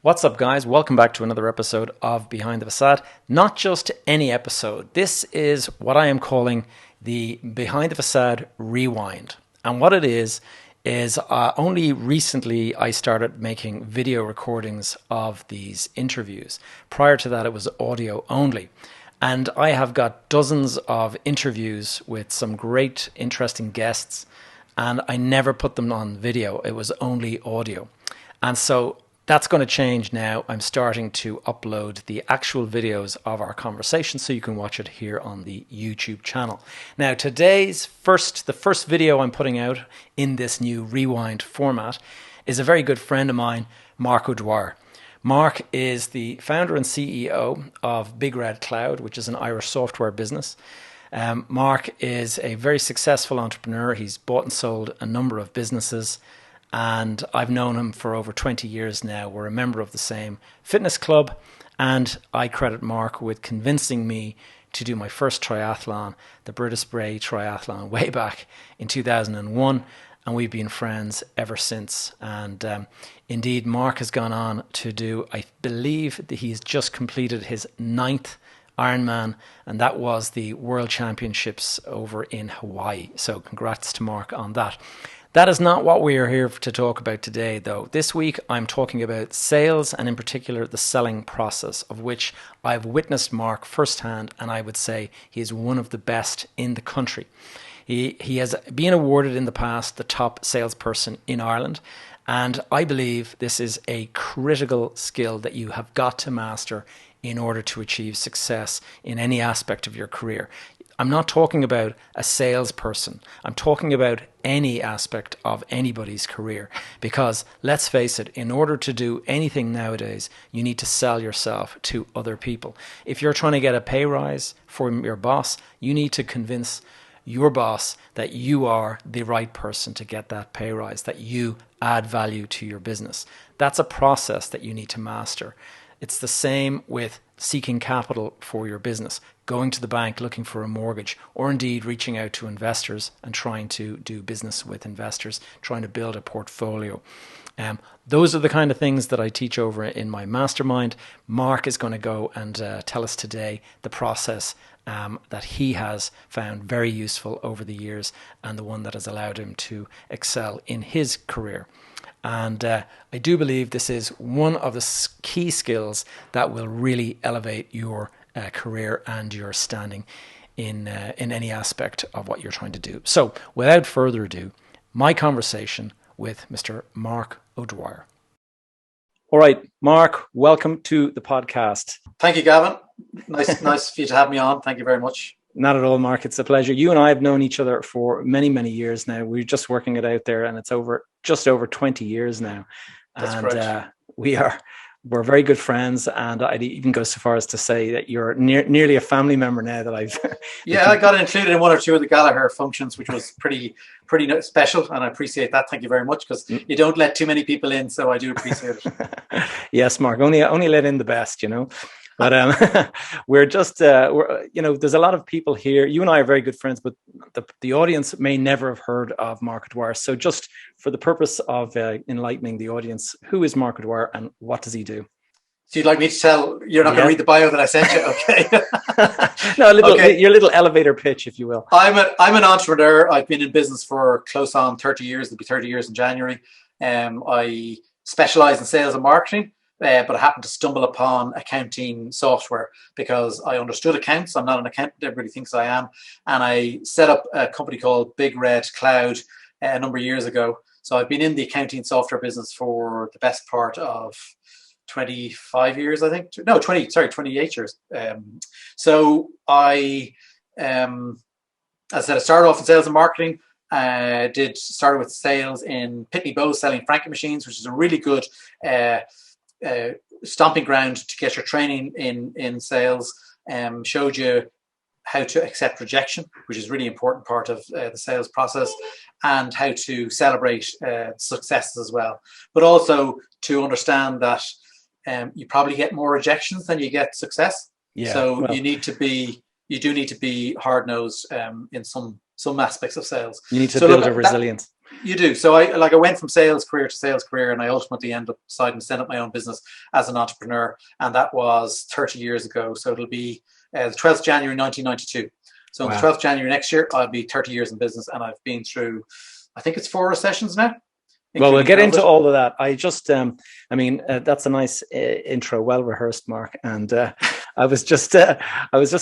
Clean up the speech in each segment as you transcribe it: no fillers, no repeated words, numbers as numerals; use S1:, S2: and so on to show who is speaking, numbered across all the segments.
S1: What's up, guys? Welcome back to another episode of Behind the Facade. Not just any episode. This is what I am calling the Behind the Facade Rewind. And what it is only recently I started making video recordings of these interviews. Prior to that, it was audio only. And I have got dozens of interviews with some great, interesting guests. And I never put them on video. It was only audio. And so that's going to change now. I'm starting to upload the actual videos of our conversation so you can watch it here on the YouTube channel. Now, the first video I'm putting out in this new Rewind format is a very good friend of mine, Marc O'Dwyer. Marc is the founder and CEO of Big Red Cloud, which is an Irish software business. Marc is a very successful entrepreneur. He's bought and sold a number of businesses, and I've known him for over 20 years now. We're a member of the same fitness club, and I credit Marc with convincing me to do my first triathlon, the British Bray Triathlon, way back in 2001, and we've been friends ever since. And indeed, Marc has gone on to do, I believe that he's just completed his 9th Ironman, and that was the World Championships over in Hawaii. So congrats to Marc on that. That is not what we are here to talk about today, though. This week, I'm talking about sales, and in particular, the selling process, of which I've witnessed Marc firsthand, and I would say he is one of the best in the country. He has been awarded in the past the top salesperson in Ireland, and I believe this is a critical skill that you have got to master in order to achieve success in any aspect of your career. I'm not talking about a salesperson. I'm talking about any aspect of anybody's career. Because let's face it, in order to do anything nowadays, you need to sell yourself to other people. If you're trying to get a pay rise from your boss, you need to convince your boss that you are the right person to get that pay rise, that you add value to your business. That's a process that you need to master. It's the same with seeking capital for your business, going to the bank looking for a mortgage, or indeed reaching out to investors and trying to do business with investors, trying to build a portfolio. Those are the kind of things that I teach over in my mastermind. Marc is going to go and tell us today the process that he has found very useful over the years, and the one that has allowed him to excel in his career. And I do believe this is one of the key skills that will really elevate your career and your standing in any aspect of what you're trying to do. So without further ado, my conversation with Mr. Marc O'Dwyer. All right, Marc, welcome to the podcast.
S2: Thank you, Gavin. Nice for you to have me on. Thank you very much.
S1: Not at all, Marc. It's a pleasure. You and I have known each other for many, many years now. We're just working it out there, and it's just over 20 years now.
S2: That's correct.
S1: We're very good friends, and I'd even go so far as to say that you're nearly a family member now that I've...
S2: Yeah, I got included in one or two of the Gallagher functions, which was pretty special, and I appreciate that. Thank you very much, because you don't let too many people in, so I do appreciate it.
S1: Yes, Marc, only let in the best, you know. But we're just, there's a lot of people here. You and I are very good friends, but the audience may never have heard of Marc O'Dwyer. So just for the purpose of enlightening the audience, who is Marc O'Dwyer and what does he do?
S2: So you'd like me to tell, you're not going to read the bio that I sent you? Okay.
S1: No, your little elevator pitch, if you will.
S2: I'm an entrepreneur. I've been in business for close on 30 years. It'll be 30 years in January. I specialize in sales and marketing. But I happened to stumble upon accounting software because I understood accounts. I'm not an accountant. Everybody thinks I am. And I set up a company called Big Red Cloud a number of years ago. So I've been in the accounting software business for the best part of 25 years, I think. No, 28 years. So I started off in sales and marketing. Started with sales in Pitney Bowes selling franking machines, which is a really good stomping ground to get your training in sales. Showed you how to accept rejection, which is a really important part of the sales process, and how to celebrate successes as well. But also to understand that you probably get more rejections than you get success.
S1: Yeah,
S2: so you do need to be hard-nosed in some aspects of sales.
S1: You need to build a resilience.
S2: You do. So I went from sales career to sales career, and I ultimately ended up deciding to set up my own business as an entrepreneur, and that was 30 years ago. So it'll be the 12th January 1992. So on the 12th January next year, I'll be 30 years in business, and I've been through, I think it's 4 recessions now.
S1: Well, we'll get into all of that. I just, that's a nice intro, well rehearsed, Mark. And I was just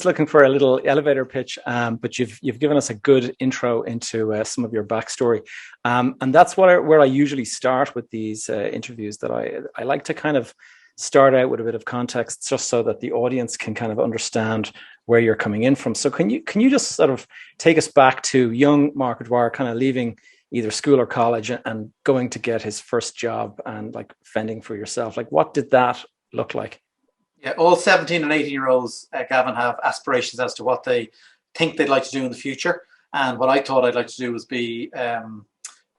S1: looking for a little elevator pitch, but you've given us a good intro into some of your backstory, and that's where I usually start with these interviews. That I like to kind of start out with a bit of context, just so that the audience can kind of understand where you're coming in from. So can you just sort of take us back to young Marc O'Dwyer, kind of leaving either school or college and going to get his first job and like fending for yourself? Like, what did that look like?
S2: Yeah, all 17 and 18-year-olds, Gavin, have aspirations as to what they think they'd like to do in the future. And what I thought I'd like to do was be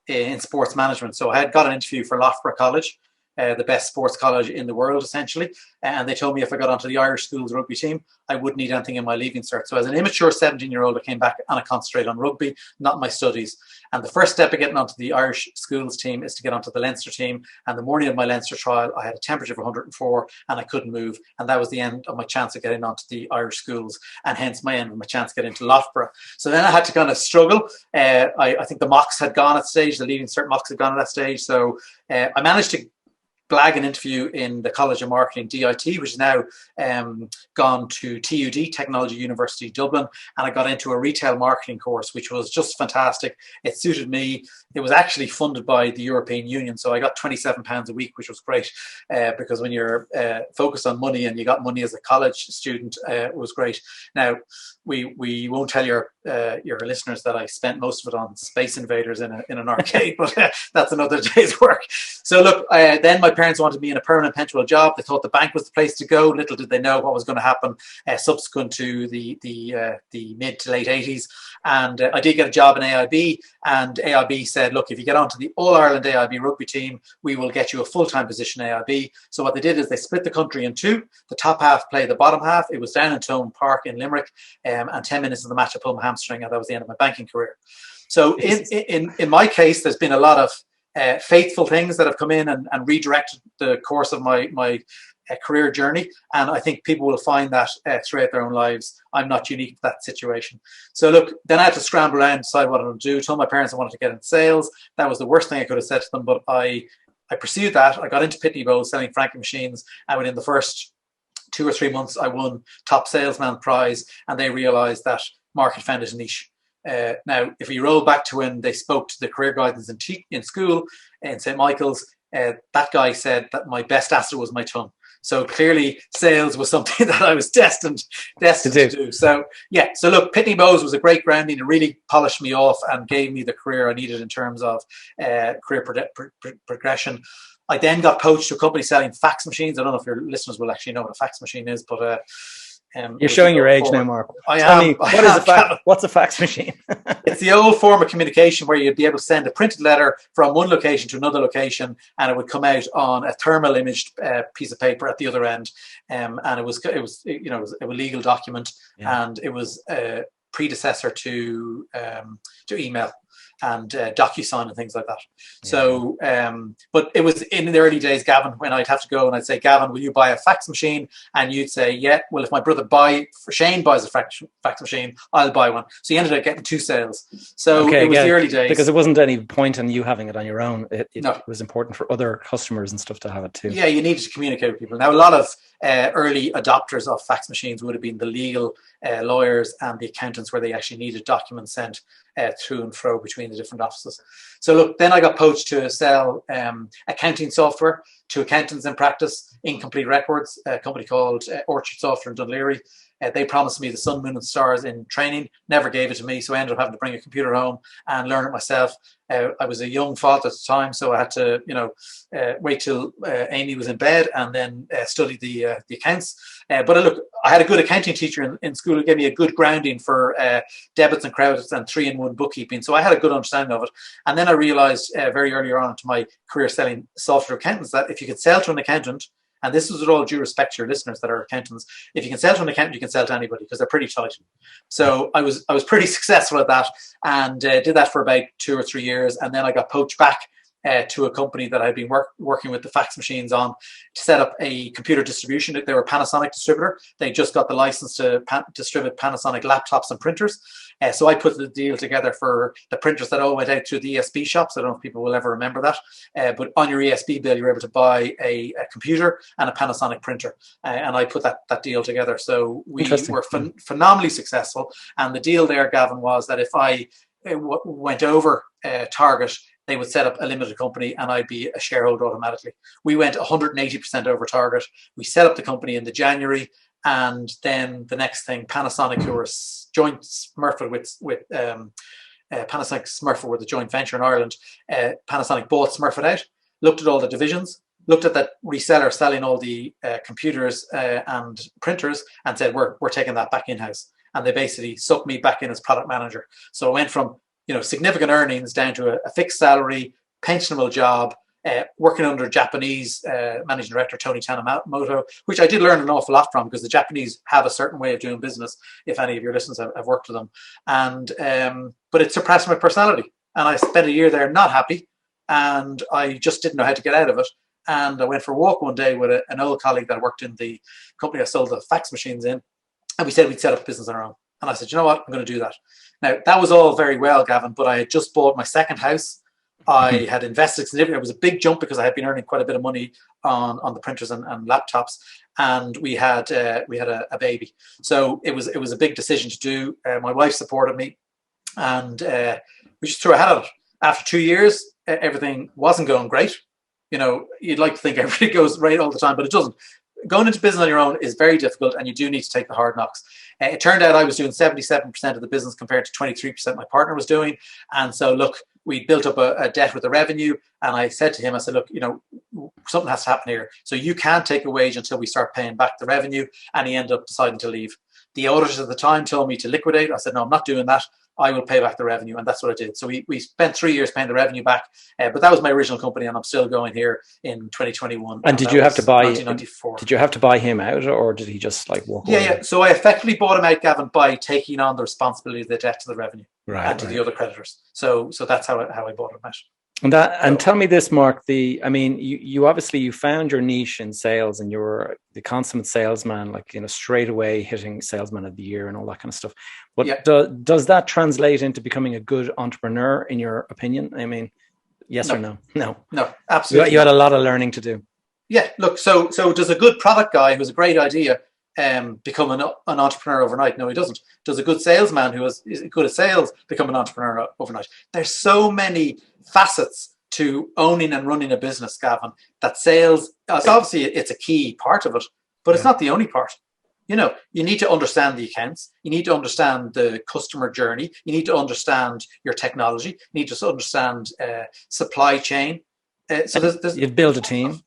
S2: in sports management. So I had got an interview for Loughborough College, the best sports college in the world, essentially. And they told me if I got onto the Irish schools rugby team, I wouldn't need anything in my leaving cert. So as an immature 17-year-old, I came back and I concentrated on rugby, not my studies. And the first step of getting onto the Irish schools team is to get onto the Leinster team. And the morning of my Leinster trial, I had a temperature of 104 and I couldn't move. And that was the end of my chance of getting onto the Irish schools, and hence my end of my chance to get into Loughborough. So then I had to kind of struggle. I think the mocks had gone at stage, the leaving cert mocks had gone at that stage. So I managed to blag an interview in the College of Marketing, DIT, which is now gone to TUD, Technology University Dublin, and I got into a retail marketing course, which was just fantastic. It suited me. It was actually funded by the European Union, so I got £27 a week, which was great, because when you're focused on money and you got money as a college student, it was great. Now, we won't tell your listeners that I spent most of it on Space Invaders in an arcade, but that's another day's work. So look, then my parents wanted me in a permanent punctual job. They thought the bank was the place to go. Little did they know what was going to happen subsequent to the mid to late 80s. And I did get a job in AIB, and AIB said, look, if you get onto the All-Ireland AIB rugby team, we will get you a full-time position in AIB. So what they did is they split the country in two. The top half played the bottom half. It was down in Tone Park in Limerick, and 10 minutes of the match, I pulled my hamstring, and that was the end of my banking career. So in my case, there's been a lot of faithful things that have come in and redirected the course of my career journey. And I think people will find that throughout their own lives. I'm not unique to that situation. So look, then I had to scramble around and decide what I would do. I told my parents I wanted to get into sales. That was the worst thing I could have said to them, but I pursued that. I got into Pitney Bowes selling franking machines, and within the first 2 or 3 months, I won top salesman prize, and they realized that Mark had found his niche. Now, if we roll back to when they spoke to the career guidance in school in St. Michael's, that guy said that my best asset was my tongue. So clearly sales was something that I was destined to do. So yeah, so look, Pitney Bowes was a great grounding. It really polished me off and gave me the career I needed in terms of career progression. I then got poached to a company selling fax machines. I don't know if your listeners will actually know what a fax machine is, but
S1: you're showing your age now, Mark. Tell me, what's a fax machine?
S2: It's the old form of communication where you'd be able to send a printed letter from one location to another location, and it would come out on a thermal imaged piece of paper at the other end, and it was a legal document, and it was a predecessor to email and DocuSign and things like that. Yeah. So, but it was in the early days, Gavin, when I'd have to go and I'd say, Gavin, will you buy a fax machine? And you'd say, yeah. Well, if my brother Shane buys a fax machine, I'll buy one. So you ended up getting 2 sales. So it was the early days.
S1: Because it wasn't any point in you having it on your own. It was important for other customers and stuff to have it too.
S2: Yeah, you needed to communicate with people. Now, a lot of early adopters of fax machines would have been the legal lawyers and the accountants, where they actually needed documents sent through and fro between the different offices. So look, then I got poached to sell accounting software to accountants in practice, Incomplete Records, a company called Orchard Software in Dunleary. They promised me the sun, moon and stars in training, never gave it to me. So I ended up having to bring a computer home and learn it myself. I was a young father at the time, so I had to, wait till Amy was in bed and then study the accounts. But look, I had a good accounting teacher in school who gave me a good grounding for debits and credits and 3-in-1 bookkeeping. So I had a good understanding of it. And then I realized very early on into my career selling software accountants that if you could sell to an accountant And this is with all due respect to your listeners that are accountants. If you can sell to an accountant, you can sell to anybody because they're pretty tight. So I was pretty successful at that, and did that for about 2 or 3 years. And then I got poached back to a company that I'd been working with the fax machines on to set up a computer distribution. They were a Panasonic distributor. They just got the license to distribute Panasonic laptops and printers. So I put the deal together for the printers that all went out to the ESB shops. I don't know if people will ever remember that. But on your ESB bill, you were able to buy a computer and a Panasonic printer. And I put that deal together. So we were phenomenally successful. And the deal there, Gavin, was that if I went over target, they would set up a limited company and I'd be a shareholder automatically. We went 180% over target. We set up the company in the January, and then the next thing, Panasonic, who were joint Smurfit with Panasonic Smurfit were the joint venture in Ireland. Panasonic bought Smurfit out, looked at all the divisions, looked at that reseller selling all the computers and printers, and said, we're taking that back in-house. And they basically sucked me back in as product manager. So I went from significant earnings down to a fixed salary, pensionable job, working under Japanese managing director Tony Tanimoto, which I did learn an awful lot from, because the Japanese have a certain way of doing business. If any of your listeners have worked with them, and but it suppressed my personality, and I spent a year there not happy, and I just didn't know how to get out of it. And I went for a walk one day with an old colleague that worked in the company I sold the fax machines in, and we said we'd set up a business on our own. And I said, you know what, I'm going to do that. Now, that was all very well, Gavin, but I had just bought my second house. I had invested significantly. It was a big jump because I had been earning quite a bit of money on the printers and laptops, and we had a baby. So it was a big decision to do. My wife supported me, and we just threw ahead of it. After 2 years, everything wasn't going great. You'd like to think everything goes right all the time, but it doesn't. Going into business on your own is very difficult, and you do need to take the hard knocks. It turned out I was doing 77% of the business compared to 23% my partner was doing. And so, look, we built up a debt with the revenue. And I said to him, I said, look, something has to happen here. So you can't take a wage until we start paying back the revenue. And he ended up deciding to leave. The auditors at the time told me to liquidate. I said, no, I'm not doing that. I will pay back the revenue. And that's what I did. So we spent 3 years paying the revenue back. But that was my original company, and I'm still going here in 2021.
S1: And did you have to buy
S2: 1994.
S1: Did you have to buy him out, or did he just walk away?
S2: Yeah. So I effectively bought him out, Gavin, by taking on the responsibility of the debt to the revenue and to the other creditors. So that's how I bought him out.
S1: And tell me this, Mark. You obviously found your niche in sales, and you were the consummate salesman, straight away hitting salesman of the year and all that kind of stuff. But does that translate into becoming a good entrepreneur, in your opinion? Yes or no? No,
S2: absolutely.
S1: You had a lot of learning to do.
S2: Yeah, look. So does a good product guy who has a great idea become an entrepreneur overnight? No, he doesn't. Does a good salesman who is good at sales become an entrepreneur overnight? There's so many facets to owning and running a business, Gavin, that sales, obviously it's a key part of it, but it's not the only part. You need to understand the accounts. You need to understand the customer journey. You need to understand your technology. You need to understand supply chain.
S1: You'd build a team.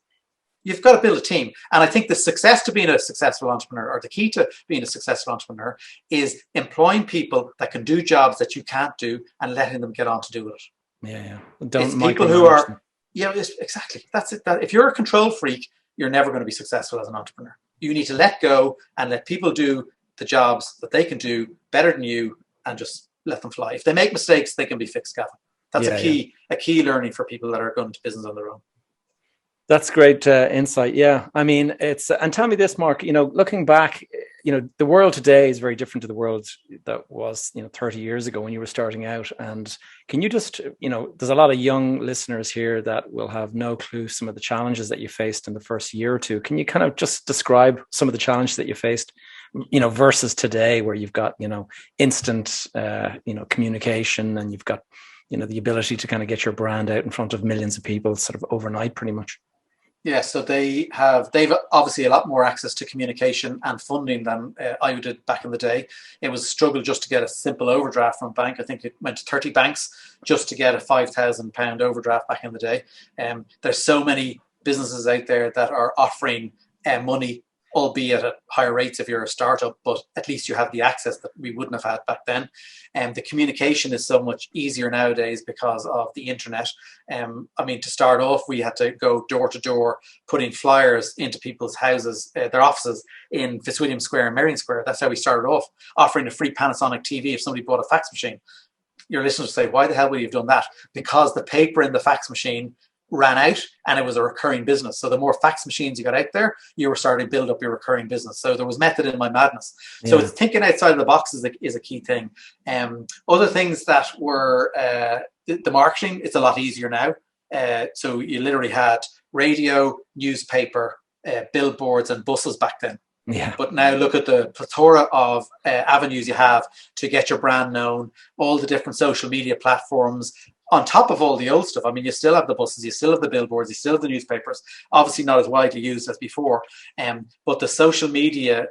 S2: You've got to build a team. And I think the success to being a successful entrepreneur, or the key to being a successful entrepreneur, is employing people that can do jobs that you can't do and letting them get on to do it.
S1: Yeah.
S2: It's people who are, exactly. That's it. If you're a control freak, you're never going to be successful as an entrepreneur. You need to let go and let people do the jobs that they can do better than you, and just let them fly. If they make mistakes, they can be fixed, Gavin. That's a key learning for people that are going into business on their own.
S1: That's great insight. Yeah. And tell me this, Mark, looking back, the world today is very different to the world that was, 30 years ago when you were starting out. And can you just, there's a lot of young listeners here that will have no clue some of the challenges that you faced in the first year or two. Can you kind of just describe some of the challenges that you faced, versus today, where you've got, instant, communication, and you've got, the ability to kind of get your brand out in front of millions of people sort of overnight, pretty much?
S2: Yeah, so they've obviously a lot more access to communication and funding than I did back in the day. It was a struggle just to get a simple overdraft from a bank. I think it went to 30 banks just to get a £5,000 overdraft back in the day. There's so many businesses out there that are offering money albeit at higher rates if you're a startup, but at least you have the access that we wouldn't have had back then. And the communication is so much easier nowadays because of the internet. I mean, to start off, we had to go door to door, putting flyers into people's houses, their offices in Fitzwilliam Square and Merrion Square. That's how we started off, offering a free Panasonic TV if somebody bought a fax machine. Your listeners say, why the hell would you have done that? Because the paper in the fax machine ran out and it was a recurring business. So the more fax machines you got out there, you were starting to build up your recurring business. So there was method in my madness. So it's thinking outside of the box is a key thing. Other things that were the marketing, it's a lot easier now. So you literally had radio, newspaper, billboards and buses back then.
S1: Yeah.
S2: But now look at the plethora of avenues you have to get your brand known, all the different social media platforms, on top of all the old stuff. I mean, you still have the buses, you still have the billboards, you still have the newspapers, obviously not as widely used as before. But the social media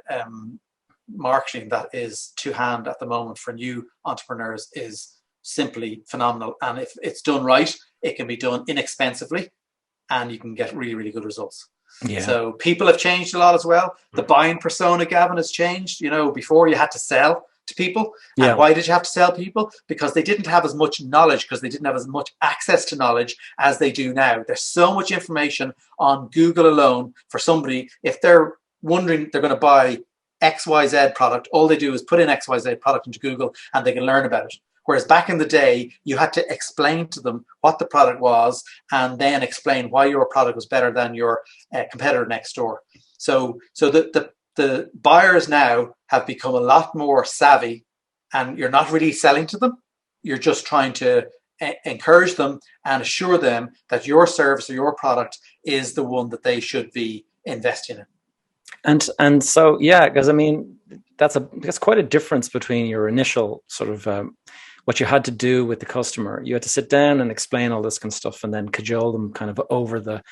S2: marketing that is to hand at the moment for new entrepreneurs is simply phenomenal. And if it's done right, it can be done inexpensively and you can get really, really good results. Yeah. So people have changed a lot as well. The buying persona, Gavin, has changed. You know, before you had to sell to people. And yeah. Why did you have to sell people? Because they didn't have as much knowledge, because they didn't have as much access to knowledge as they do now. There's so much information on Google alone for somebody. If they're wondering they're going to buy XYZ product, all they do is put in XYZ product into Google and they can learn about it. Whereas back in the day, you had to explain to them what the product was and then explain why your product was better than your competitor next door. So the buyers now have become a lot more savvy, and you're not really selling to them. You're just trying to encourage them and assure them that your service or your product is the one that they should be investing in.
S1: And so, yeah, because I mean, that's quite a difference between your initial sort of what you had to do with the customer. You had to sit down and explain all this kind of stuff and then cajole them kind of over the,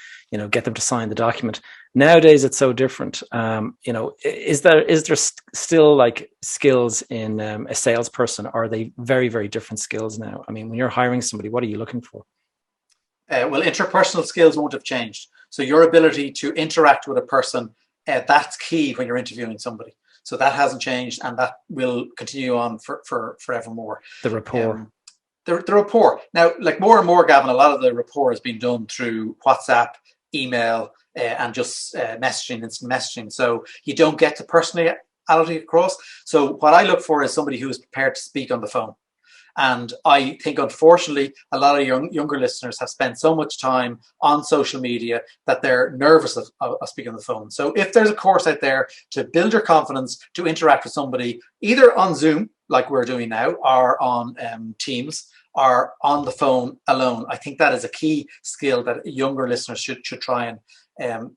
S1: get them to sign the document. Nowadays, it's so different. Is there still like skills in a salesperson? Or are they very, very different skills now? I mean, when you're hiring somebody, what are you looking for?
S2: Well, interpersonal skills won't have changed. So your ability to interact with a person, that's key when you're interviewing somebody. So that hasn't changed, and that will continue on for forevermore.
S1: The rapport.
S2: The rapport. Now, like more and more, Gavin, a lot of the rapport has been done through WhatsApp, email, and just messaging, instant messaging. So you don't get the personality across. So what I look for is somebody who is prepared to speak on the phone. And I think, unfortunately, a lot of younger listeners have spent so much time on social media that they're nervous of speaking on the phone. So if there's a course out there to build your confidence, to interact with somebody, either on Zoom, like we're doing now, or on Teams, or on the phone alone, I think that is a key skill that younger listeners should try and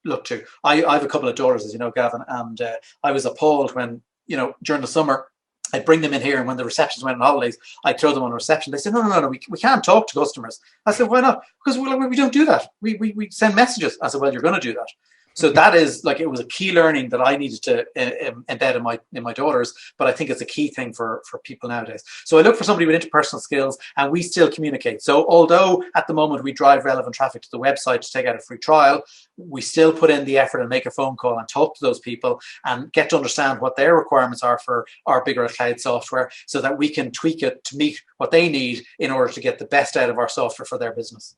S2: look to. I have a couple of daughters, as you know, Gavin, and I was appalled when, during the summer, I'd bring them in here, and when the receptions went on holidays, I'd throw them on reception. They said, no, we can't talk to customers. I said, why not? Because we don't do that. We send messages. I said, well, you're going to do that. So that is like, it was a key learning that I needed to embed in my daughters, but I think it's a key thing for people nowadays. So I look for somebody with interpersonal skills, and we still communicate. So although at the moment we drive relevant traffic to the website to take out a free trial, we still put in the effort and make a phone call and talk to those people and get to understand what their requirements are for our bigger cloud software, so that we can tweak it to meet what they need in order to get the best out of our software for their business.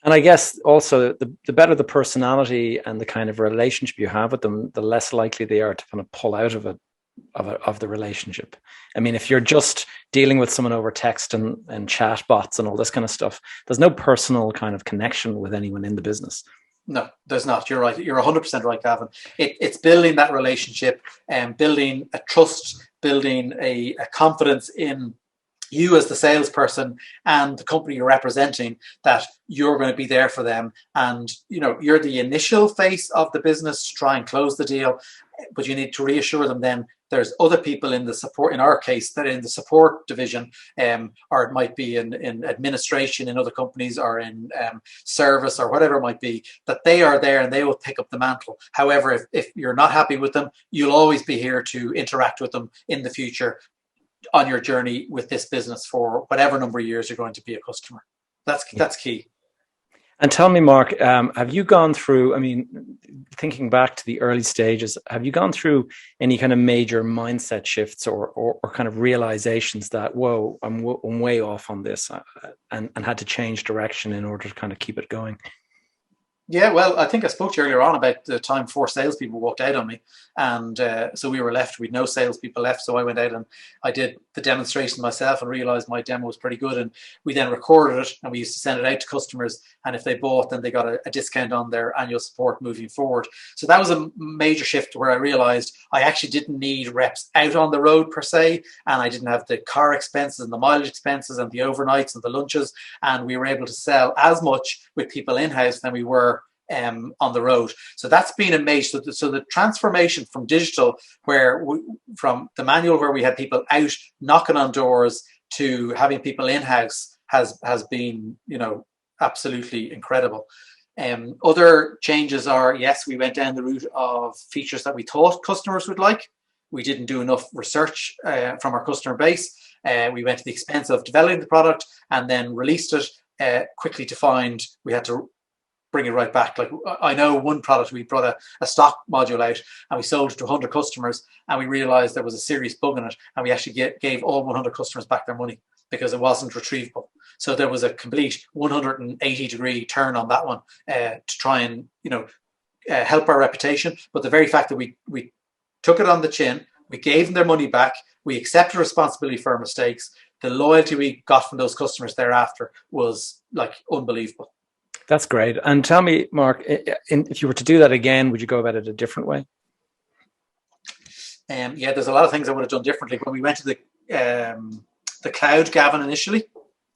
S1: And I guess also the better the personality and the kind of relationship you have with them, the less likely they are to kind of pull out of the relationship. I mean, if you're just dealing with someone over text and chat bots and all this kind of stuff, there's no personal kind of connection with anyone in the business.
S2: No, there's not. You're right. You're 100% right, Gavin. It's building that relationship and building a trust, building a confidence in you as the salesperson and the company you're representing, that you're going to be there for them. And, you're the initial face of the business to try and close the deal, but you need to reassure them then there's other people in the support, in our case, that are in the support division, or it might be in administration in other companies, or in service, or whatever it might be, that they are there and they will pick up the mantle. However, if you're not happy with them, you'll always be here to interact with them in the future on your journey with this business for whatever number of years you're going to be a customer. That's key.
S1: And tell me, Mark, have you gone through, I mean, thinking back to the early stages, have you gone through any kind of major mindset shifts or kind of realizations that, whoa, I'm way off on this and had to change direction in order to kind of keep it going?
S2: Yeah, well, I think I spoke to you earlier on about the time 4 salespeople walked out on me. And so we were left with no salespeople left. So I went out and I did the demonstration myself and realized my demo was pretty good. And we then recorded it and we used to send it out to customers. And if they bought, then they got a discount on their annual support moving forward. So that was a major shift where I realized I actually didn't need reps out on the road per se. And I didn't have the car expenses and the mileage expenses and the overnights and the lunches. And we were able to sell as much with people in-house than we were on the road. So that's been a major. So the transformation from digital, from the manual where we had people out knocking on doors to having people in-house has been, absolutely incredible. Other changes are, yes, we went down the route of features that we thought customers would like. We didn't do enough research from our customer base. We went to the expense of developing the product and then released it quickly to find we had to bring it right back. Like, I know one product, we brought a stock module out and we sold it to 100 customers and we realized there was a serious bug in it and we actually gave all 100 customers back their money because it wasn't retrievable. So there was a complete 180-degree turn on that one to try and help our reputation. But the very fact that we took it on the chin, we gave them their money back, we accepted responsibility for our mistakes, the loyalty we got from those customers thereafter was like unbelievable.
S1: That's great. And tell me, Mark, if you were to do that again, would you go about it a different way?
S2: Yeah, there's a lot of things I would have done differently. When we went to the cloud, Gavin, initially,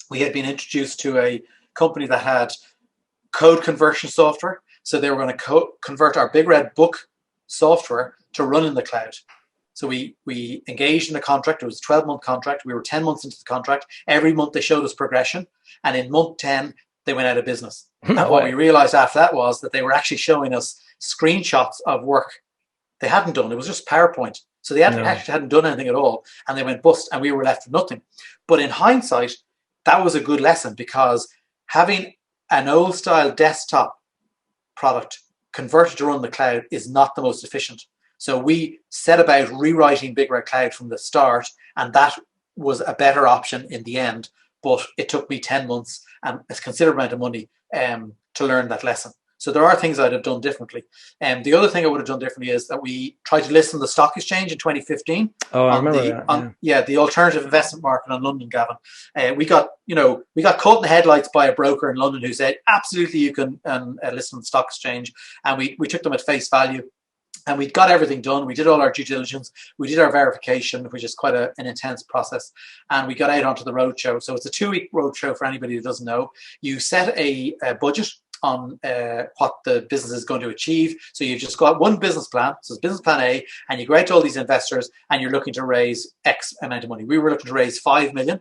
S2: we had been introduced to a company that had code conversion software. So they were going to convert our Big Red Book software to run in the cloud. So we engaged in a contract. It was a 12-month contract. We were 10 months into the contract. Every month they showed us progression. And in month 10, they went out of business. And what we realized after that was that they were actually showing us screenshots of work they hadn't done. It was just PowerPoint. So they actually hadn't done anything at all. And they went bust and we were left with nothing. But in hindsight, that was a good lesson because having an old style desktop product converted to run the cloud is not the most efficient. So we set about rewriting Big Red Cloud from the start, and that was a better option in the end. But it took me 10 months and a considerable amount of money to learn that lesson. So there are things I'd have done differently. The other thing I would have done differently is that we tried to list on the stock exchange in 2015.
S1: Oh, I remember that.
S2: The alternative investment market on London, Gavin. We got caught in the headlights by a broker in London who said, absolutely, you can list on the stock exchange. And we took them at face value. And we got everything done. We did all our due diligence. We did our verification, which is quite an intense process. And we got out onto the roadshow. So it's a 2-week roadshow for anybody who doesn't know. You set a budget on what the business is going to achieve. So you've just got one business plan. So it's business plan A. And you go out to all these investors and you're looking to raise X amount of money. We were looking to raise 5 million.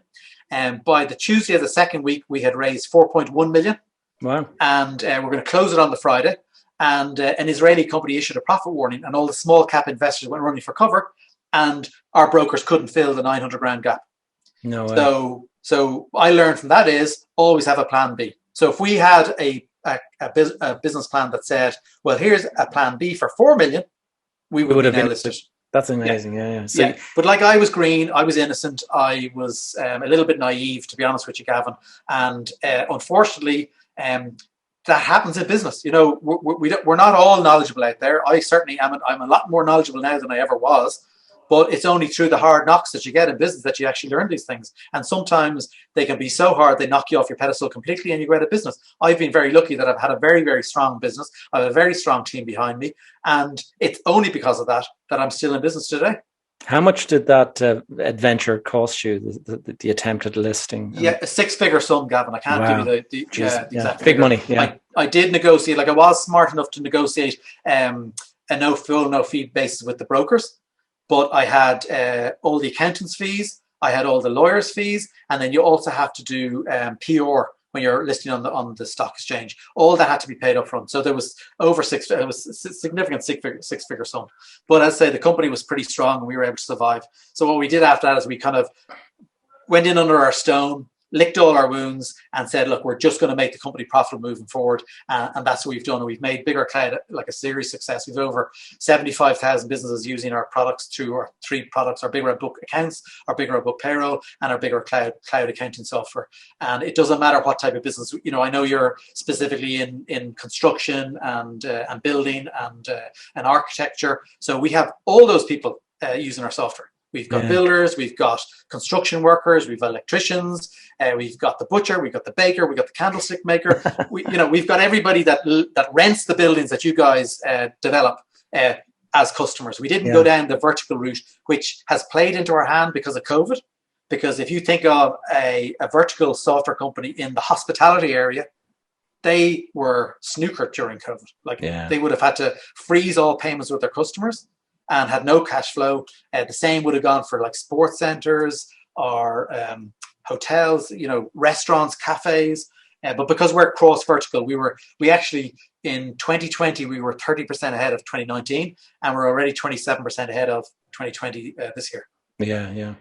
S2: And by the Tuesday of the second week, we had raised 4.1 million.
S1: Wow. And
S2: we're going to close it on the Friday. And an Israeli company issued a profit warning and all the small cap investors went running for cover and our brokers couldn't fill the 900 grand gap.
S1: No way.
S2: So I learned from that is always have a plan B. So if we had a business plan that said, well, here's a plan B for 4 million, we would have been listed.
S1: That's amazing. Yeah. So,
S2: But like I was green, I was innocent. I was a little bit naive, to be honest with you, Gavin. And unfortunately, that happens in business. We're not all knowledgeable out there. I certainly am. I'm a lot more knowledgeable now than I ever was. But it's only through the hard knocks that you get in business that you actually learn these things. And sometimes they can be so hard, they knock you off your pedestal completely and you go out of business. I've been very lucky that I've had a very, very strong business. I have a very strong team behind me. And it's only because of that I'm still in business today.
S1: How much did that adventure cost you, the attempted listing?
S2: Yeah, a 6-figure sum, Gavin. I can't give you the exact
S1: big
S2: figure.
S1: money. Yeah,
S2: I did negotiate. Like I was smart enough to negotiate a no fee basis with the brokers, but I had all the accountants' fees, I had all the lawyers' fees, and then you also have to do PR when you're listing on the stock exchange. All that had to be paid up front. So there was it was a significant six-figure sum. But as I say, the company was pretty strong and we were able to survive. So what we did after that is we kind of went in under our stone. licked all our wounds and said, look, we're just going to make the company profitable moving forward. And that's what we've done. And we've made Bigger Cloud like a serious success. We've over 75,000 businesses using our products through our 3 products, our Bigger Book Accounts, our Bigger Book Payroll, and our Bigger Cloud accounting software. And it doesn't matter what type of business. I know you're specifically in construction and building and architecture. So we have all those people using our software. We've got builders, we've got construction workers, we've got electricians, we've got the butcher, we've got the baker, we've got the candlestick maker. We've got everybody that rents the buildings that you guys develop as customers. We didn't go down the vertical route, which has played into our hand because of COVID. Because if you think of a vertical software company in the hospitality area, they were snookered during COVID. They would have had to freeze all payments with their customers and had no cash flow. The same would have gone for like sports centers or hotels, restaurants, cafes. But because we're cross vertical, we actually in 2020 we were 30% ahead of 2019, and we're already 27% ahead of 2020 this year.
S1: Yeah.